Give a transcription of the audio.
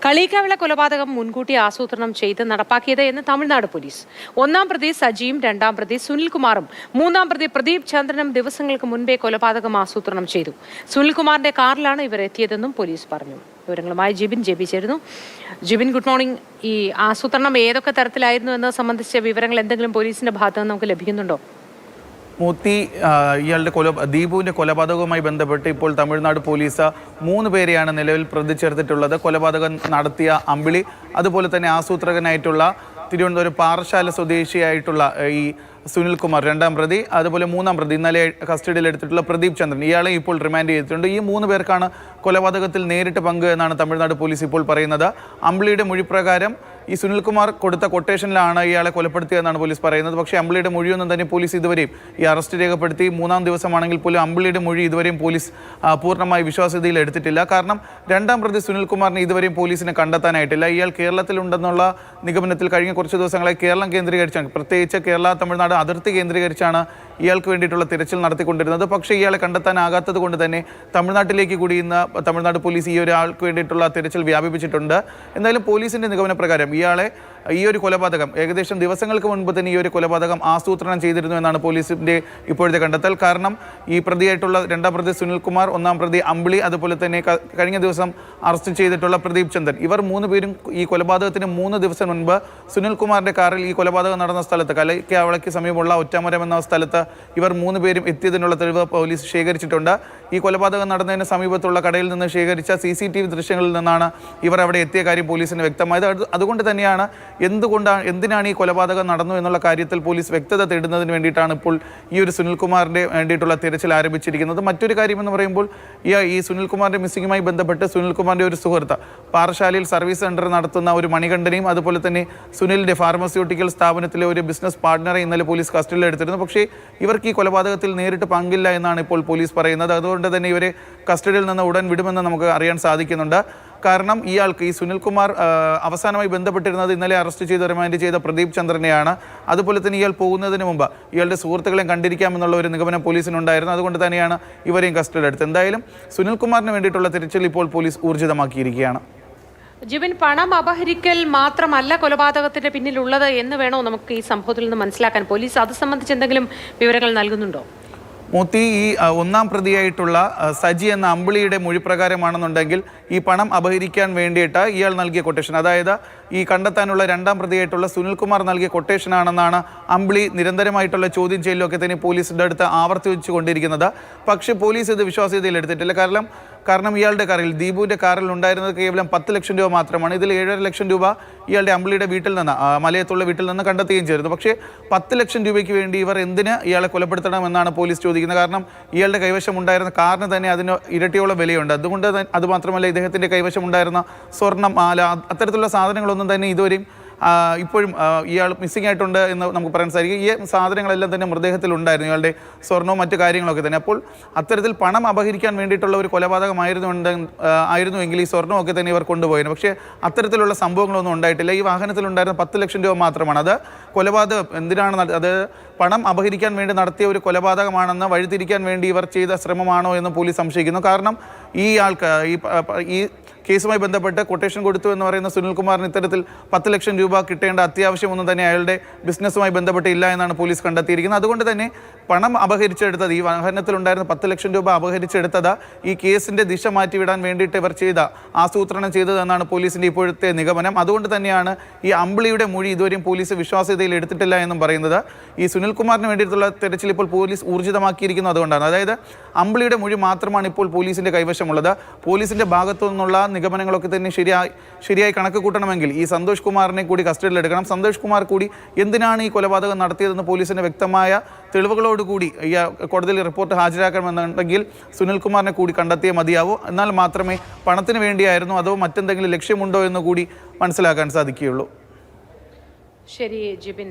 കളിയിക്കാവിള കൊലപാതകം മുൻകൂട്ടി ആസൂത്രണം ചെയ്ത് നടപ്പാക്കിയത് എന്ന് തമിഴ്നാട് പോലീസ്. ഒന്നാം പ്രതി സജിയും രണ്ടാം പ്രതി സുനിൽകുമാറും മൂന്നാം പ്രതി പ്രദീപ് ചന്ദ്രനും ദിവസങ്ങൾക്ക് മുൻപേ കൊലപാതകം ആസൂത്രണം ചെയ്തു. സുനിൽകുമാറിന്റെ കാറിലാണ് ഇവർ എത്തിയതെന്നും പോലീസ് പറഞ്ഞു. വിവരങ്ങളുമായി ജിബിൻ ചേരുന്നു. Jibin, good morning. ഈ ആസൂത്രണം ഏതൊക്കെ തരത്തിലായിരുന്നു എന്നത് സംബന്ധിച്ച വിവരങ്ങൾ എന്തെങ്കിലും പോലീസിന്റെ ഭാഗത്ത് നിന്ന് നമുക്ക് ലഭിക്കുന്നുണ്ടോ? മൂത്തി ഇയാളുടെ ദീപുവിൻ്റെ കൊലപാതകവുമായി ബന്ധപ്പെട്ട് ഇപ്പോൾ തമിഴ്നാട് പോലീസ് 3 പേരെയാണ് നിലവിൽ പ്രതി ചേർത്തിട്ടുള്ളത്. കൊലപാതകം നടത്തിയ അമ്പിളി, അതുപോലെ തന്നെ ആസൂത്രകനായിട്ടുള്ള തിരുവനന്തപുരം പാറശാല സ്വദേശിയായിട്ടുള്ള ഈ സുനിൽകുമാർ രണ്ടാം പ്രതി, അതുപോലെ മൂന്നാം പ്രതി ഇന്നലെ കസ്റ്റഡിയിൽ എടുത്തിട്ടുള്ള പ്രദീപ് ചന്ദ്രൻ, ഇയാളെ ഇപ്പോൾ റിമാൻഡ് ചെയ്തിട്ടുണ്ട്. ഈ 3 പേർക്കാണ് കൊലപാതകത്തിൽ നേരിട്ട് പങ്ക് എന്നാണ് തമിഴ്നാട് പോലീസ് ഇപ്പോൾ പറയുന്നത്. അമ്പിളിയുടെ മൊഴിപ്രകാരം ഈ സുനിൽകുമാർ കൊടുത്ത കൊട്ടേഷനിലാണ് ഇയാളെ കൊലപ്പെടുത്തിയതെന്നാണ് പോലീസ് പറയുന്നത്. പക്ഷേ അമ്പിളിയുടെ മൊഴിയൊന്നും തന്നെ പോലീസ് ഇതുവരെയും ഈ അറസ്റ്റ് രേഖപ്പെടുത്തി 3-ാം ദിവസമാണെങ്കിൽ പോലും അമ്പിളിയുടെ മൊഴി ഇതുവരെയും പോലീസ് പൂർണ്ണമായി വിശ്വാസ്യതയിൽ എടുത്തിട്ടില്ല. കാരണം രണ്ടാം പ്രതി സുനിൽകുമാറിനെ ഇതുവരെയും പോലീസിനെ കണ്ടെത്താനായിട്ടില്ല. ഇയാൾ കേരളത്തിലുണ്ടെന്നുള്ള നിഗമനത്തിൽ കഴിഞ്ഞ കുറച്ച് ദിവസങ്ങളായി കേരളം കേന്ദ്രീകരിച്ചാണ്, പ്രത്യേകിച്ച് കേരള തമിഴ്നാട് അതിർത്തി കേന്ദ്രീകരിച്ചാണ് ഇയാൾക്ക് വേണ്ടിയിട്ടുള്ള തിരച്ചിൽ നടത്തിക്കൊണ്ടിരുന്നത്. പക്ഷേ ഇയാളെ കണ്ടെത്താനാകാത്തത് കൊണ്ട് തന്നെ തമിഴ്നാട്ടിലേക്ക് കൂടി ഇന്ന് തമിഴ്നാട് പോലീസ് ഈ ഒരാൾക്ക് വേണ്ടിയിട്ടുള്ള തിരച്ചിൽ വ്യാപിപ്പിച്ചിട്ടുണ്ട്. എന്തായാലും പോലീസിൻ്റെ നിഗമനപ്രകാരം ഇയാളെ ഈ ഒരു കൊലപാതകം ഏകദേശം ദിവസങ്ങൾക്ക് മുൻപ് തന്നെ ഈ ഒരു കൊലപാതകം ആസൂത്രണം ചെയ്തിരുന്നു എന്നാണ് പോലീസിൻ്റെ ഇപ്പോഴത്തെ കണ്ടെത്തൽ. കാരണം ഈ പ്രതിയായിട്ടുള്ള രണ്ടാം പ്രതി സുനിൽകുമാർ, ഒന്നാം പ്രതി അമ്പിളി, അതുപോലെ തന്നെ കഴിഞ്ഞ ദിവസം അറസ്റ്റ് ചെയ്തിട്ടുള്ള പ്രദീപ് ചന്ദ്രൻ, ഇവർ 3 പേരും ഈ കൊലപാതകത്തിന് 3 ദിവസം മുൻപ് സുനിൽകുമാറിൻ്റെ കാറിൽ ഈ കൊലപാതകം നടന്ന സ്ഥലത്ത് കളിയിക്കാവിളയ്ക്ക് സമീപമുള്ള ഒറ്റമരം എന്ന സ്ഥലത്ത് ഇവർ 3 പേരും എത്തിയതിനുള്ള തെളിവ് പോലീസ് ശേഖരിച്ചിട്ടുണ്ട്. ഈ കൊലപാതകം നടന്നതിന് സമീപത്തുള്ള കടയിൽ നിന്ന് ശേഖരിച്ച CCTV ദൃശ്യങ്ങളിൽ നിന്നാണ് ഇവർ അവിടെ എത്തിയ കാര്യം പോലീസിന് വ്യക്തമായത്. അതുകൊണ്ട് തന്നെയാണ് എന്തിനാണ് ഈ കൊലപാതകം നടന്നു എന്നുള്ള കാര്യത്തിൽ പോലീസ് വ്യക്തത തേടുന്നതിന് വേണ്ടിയിട്ടാണ് ഇപ്പോൾ ഈ ഒരു സുനിൽകുമാറിൻ്റെ വേണ്ടിയിട്ടുള്ള തിരച്ചിൽ ആരംഭിച്ചിരിക്കുന്നത്. മറ്റൊരു കാര്യമെന്ന് പറയുമ്പോൾ ഈ സുനിൽകുമാറിൻ്റെ മിസ്സിങ്ങുമായി ബന്ധപ്പെട്ട് സുനിൽകുമാറിൻ്റെ ഒരു സുഹൃത്ത് പാറശാലയിൽ സർവീസ് സെൻറ്റർ നടത്തുന്ന ഒരു മണികണ്ഠനെയും, അതുപോലെ തന്നെ സുനിലിൻ്റെ ഫാർമസ്യൂട്ടിക്കൽ സ്ഥാപനത്തിലെ ഒരു ബിസിനസ് പാർട്ട്ണറെ ഇന്നലെ പോലീസ് കസ്റ്റഡിയിൽ എടുത്തിരുന്നു. പക്ഷേ ഇവർക്ക് ഈ കൊലപാതകത്തിൽ നേരിട്ട് പങ്കില്ല എന്നാണ് ഇപ്പോൾ പോലീസ് പറയുന്നത്. അതുകൊണ്ട് തന്നെ ഇവരെ കസ്റ്റഡിയിൽ നിന്ന് ഉടൻ വിടുമെന്ന് നമുക്ക് അറിയാൻ സാധിക്കുന്നുണ്ട്. കാരണം ഇയാൾക്ക് ഈ സുനിൽകുമാർ അവസാനമായി ബന്ധപ്പെട്ടിരുന്നത് ഇന്നലെ അറസ്റ്റ് ചെയ്ത് റിമാൻഡ് ചെയ്ത പ്രദീപ് ചന്ദ്രനെയാണ്. അതുപോലെ തന്നെ ഇയാൾ പോകുന്നതിന് മുമ്പ് ഇയാളുടെ സുഹൃത്തുക്കളെയും കണ്ടിരിക്കാമെന്നുള്ള ഒരു നിഗമനം പോലീസിനുണ്ടായിരുന്നു. അതുകൊണ്ട് തന്നെയാണ് ഇവരെയും കസ്റ്റഡിയിൽ എടുത്തത്. എന്തായാലും സുനിൽകുമാറിന് വേണ്ടിയിട്ടുള്ള തിരച്ചിൽ ഇപ്പോൾ പോലീസ് ഊർജിതമാക്കിയിരിക്കുകയാണ്. ജിബിൻ, പണം അപഹരിക്കൽ മാത്രമല്ല കൊലപാതകത്തിന്റെ പിന്നിലുള്ളത് എന്ന് വേണോ നമുക്ക് ഈ സംഭവത്തിൽ നിന്ന് മനസ്സിലാക്കാൻ? പോലീസ് അത് സംബന്ധിച്ച് എന്തെങ്കിലും വിവരങ്ങൾ നൽകുന്നുണ്ടോ? മൂത്തി ഈ ഒന്നാം പ്രതിയായിട്ടുള്ള സജി എന്ന അമ്പിളിയുടെ മൊഴിപ്രകാരമാണെന്നുണ്ടെങ്കിൽ ഈ പണം അപഹരിക്കാൻ വേണ്ടിയിട്ട് ഇയാൾ നൽകിയ കൊട്ടേഷൻ, അതായത് ഈ കണ്ടെത്താനുള്ള രണ്ടാം പ്രതിയായിട്ടുള്ള സുനിൽകുമാർ നൽകിയ കൊട്ടേഷനാണെന്നാണ് അമ്പിളി നിരന്തരമായിട്ടുള്ള ചോദ്യം ചെയ്യലൊക്കെ തന്നെ പോലീസിൻ്റെ അടുത്ത് ആവർത്തിച്ചു കൊണ്ടിരിക്കുന്നത്. പക്ഷേ പോലീസ് ഇത് വിശ്വാസ്യതയിൽ എടുത്തിട്ടില്ല. കാരണം ഇയാളുടെ കാറിൽ, ദീപുവിൻ്റെ കാറിൽ ഉണ്ടായിരുന്നത് കേവലം 10 ലക്ഷം രൂപ മാത്രമാണ്. ഇതിൽ 7.5 ലക്ഷം രൂപ ഇയാളുടെ അമ്പിളിയുടെ വീട്ടിൽ നിന്ന്, മലയത്തുള്ള വീട്ടിൽ നിന്ന് കണ്ടെത്തുകയും ചെയ്തിരുന്നു. പക്ഷേ 10 ലക്ഷം രൂപയ്ക്ക് വേണ്ടി ഇവർ എന്തിന് ഇയാളെ കൊലപ്പെടുത്തണമെന്നാണ് പോലീസ് ചോദിക്കുന്നത്. കാരണം ഇയാളുടെ കൈവശം ഉണ്ടായിരുന്ന കാറിന് തന്നെ അതിന് ഇരട്ടിയോളം വിലയുണ്ട്. അതുകൊണ്ട് അതുമാത്രമല്ല, ഇദ്ദേഹത്തിൻ്റെ കൈവശം ഉണ്ടായിരുന്ന സ്വർണം, മാല, അത്തരത്തിലുള്ള സാധനങ്ങളൊന്നും തന്നെ ഇതുവരെയും ഇപ്പോഴും ഇയാൾ മിസ്സിംഗ് ആയിട്ടുണ്ട് എന്ന് നമുക്ക് പറയാൻ സാധിക്കും. ഈ സാധനങ്ങളെല്ലാം തന്നെ മൃതദേഹത്തിലുണ്ടായിരുന്നു, ഇയാളുടെ സ്വർണവും മറ്റു കാര്യങ്ങളൊക്കെ തന്നെ. അപ്പോൾ അത്തരത്തിൽ പണം അപഹരിക്കാൻ വേണ്ടിയിട്ടുള്ള ഒരു കൊലപാതകമായിരുന്നുവെങ്കിൽ ഈ സ്വർണ്ണമൊക്കെ തന്നെ ഇവർ കൊണ്ടുപോയിരുന്നു. പക്ഷേ അത്തരത്തിലുള്ള സംഭവങ്ങളൊന്നും ഉണ്ടായിട്ടില്ല. ഈ വാഹനത്തിലുണ്ടായിരുന്ന 10 ലക്ഷം രൂപ മാത്രമാണ്. അത് കൊലപാതകം എന്തിനാണ്, അത് പണം അപഹരിക്കാൻ വേണ്ടി നടത്തിയ ഒരു കൊലപാതകമാണെന്ന് വഴിതിരിക്കാൻ വേണ്ടി ഇവർ ചെയ്ത ശ്രമമാണോ എന്ന് പോലീസ് സംശയിക്കുന്നു. കാരണം ഈ ആൾക്ക് ഈ കേസുമായി ബന്ധപ്പെട്ട് കൊട്ടേഷൻ കൊടുത്തു എന്ന് പറയുന്ന സുനിൽകുമാറിന് ഇത്തരത്തിൽ 10 ലക്ഷം രൂപ കിട്ടേണ്ട അത്യാവശ്യമൊന്നും തന്നെ അയാളുടെ ബിസിനസ്സുമായി ബന്ധപ്പെട്ട് ഇല്ല എന്നാണ് പോലീസ് കണ്ടെത്തിയിരിക്കുന്നത്. അതുകൊണ്ട് തന്നെ പണം അപഹരിച്ചെടുത്തത്, ഈ വാഹനത്തിലുണ്ടായിരുന്ന 10 ലക്ഷം രൂപ അപഹരിച്ചെടുത്തത് ഈ കേസിൻ്റെ ദിശ മാറ്റിവിടാൻ വേണ്ടിയിട്ട് ഇവർ ആസൂത്രണം ചെയ്തതെന്നാണ് പോലീസിൻ്റെ ഇപ്പോഴത്തെ നിഗമനം. അതുകൊണ്ട് തന്നെയാണ് ഈ അമ്പിളിയുടെ മൊഴി ഇതുവരെയും പോലീസ് വിശ്വാസ്യതയിൽ എടുത്തിട്ടില്ല എന്നും പറയുന്നത്. ഈ സുനിൽകുമാറിന് വേണ്ടിയിട്ടുള്ള തെരച്ചിൽ ഇപ്പോൾ പോലീസ് ഊർജിതമാക്കിയിരിക്കുന്നത് അതുകൊണ്ടാണ്. അതായത് അമ്പിളിയുടെ മൊഴി മാത്രമാണ് ഇപ്പോൾ പോലീസിൻ്റെ കൈവശമുള്ളത്. പോലീസിൻ്റെ ഭാഗത്തു നിന്നുള്ള നിഗമനങ്ങളൊക്കെ തന്നെ ശരിയായി കണക്ക് കൂട്ടണമെങ്കിൽ ഈ സന്തോഷ് കുമാറിനെ കൂടി കസ്റ്റഡിയിൽ എടുക്കണം. സന്തോഷ് കുമാർ കൂടി എന്തിനാണ് ഈ കൊലപാതകം നടത്തിയതെന്ന് പോലീസിന് വ്യക്തമായ തെളിവുകളോടുകൂടി ഈ കോടതിയിൽ റിപ്പോർട്ട് ഹാജരാക്കണമെന്നുണ്ടെങ്കിൽ സുനിൽകുമാറിനെ കൂടി കണ്ടെത്തിയേ മതിയാവൂ. എന്നാൽ മാത്രമേ പണത്തിന് വേണ്ടിയായിരുന്നു അതോ മറ്റെന്തെങ്കിലും ലക്ഷ്യമുണ്ടോ എന്ന് കൂടി മനസ്സിലാക്കാൻ സാധിക്കുകയുള്ളൂ. ശരി ജിബിൻ.